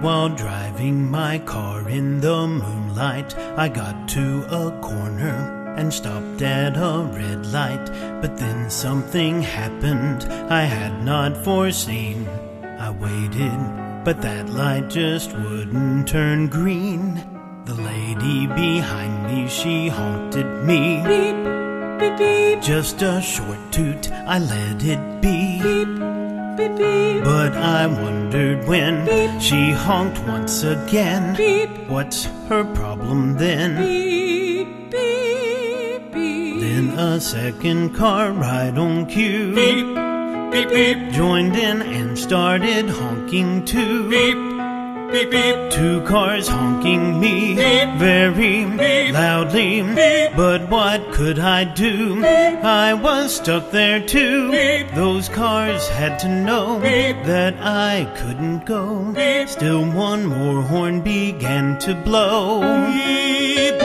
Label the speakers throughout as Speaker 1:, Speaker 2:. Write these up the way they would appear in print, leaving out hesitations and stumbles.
Speaker 1: while driving my car in the moonlight. I got to a corner and stopped at a red light, but then something happened I had not foreseen. I waited, but that light just wouldn't turn green. The lady behind me, she honked at me. Beep, beep, beep. Just a short toot, I let it be. Beep, beep, beep. But I wondered when beep. She honked once again. Beep. What's her problem then? Beep, beep, beep. Then a second car right on cue. Beep, beep, beep. Joined in and started honking too. Beep, beep, beep. Two cars honking me beep, very beep, loudly. Beep. But what could I do? Beep. I was stuck there too. Beep. Those cars had to know beep, that I couldn't go. Beep. Still one more horn began to blow. Beep, beep,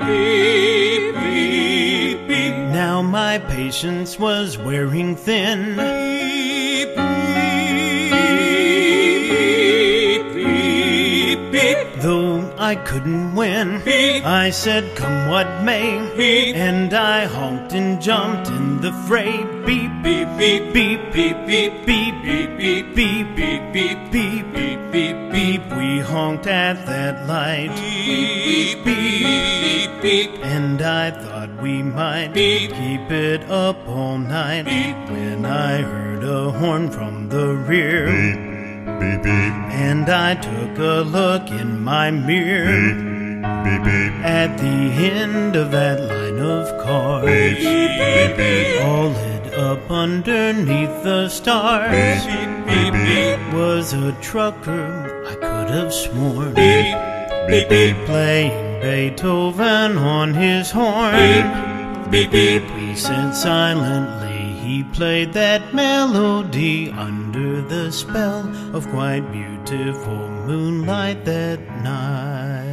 Speaker 1: beep, beep, beep. Now my patience was wearing thin. Beep, beep. Though I couldn't win, beep. I said come what may, beep. And I honked and jumped in the fray. Beep, beep, beep, beep, beep, beep, beep, beep, beep, beep, beep, beep, beep, beep, beep, beep. We honked at that light. Beep, beep, beep. And I thought we might beep, keep it up all night. Beep. When I heard a horn from the rear. Beep. Beep, beep. And I took a look in my mirror. Beep, beep, beep. At the end of that line of cars. Beep, beep, beep. All lit up underneath the stars. Beep, beep, beep. Was a trucker, I could have sworn. Beep, beep, beep. Playing Beethoven on his horn. Beep, beep, beep. We sat silently. He played that melody under the spell of quite beautiful moonlight that night.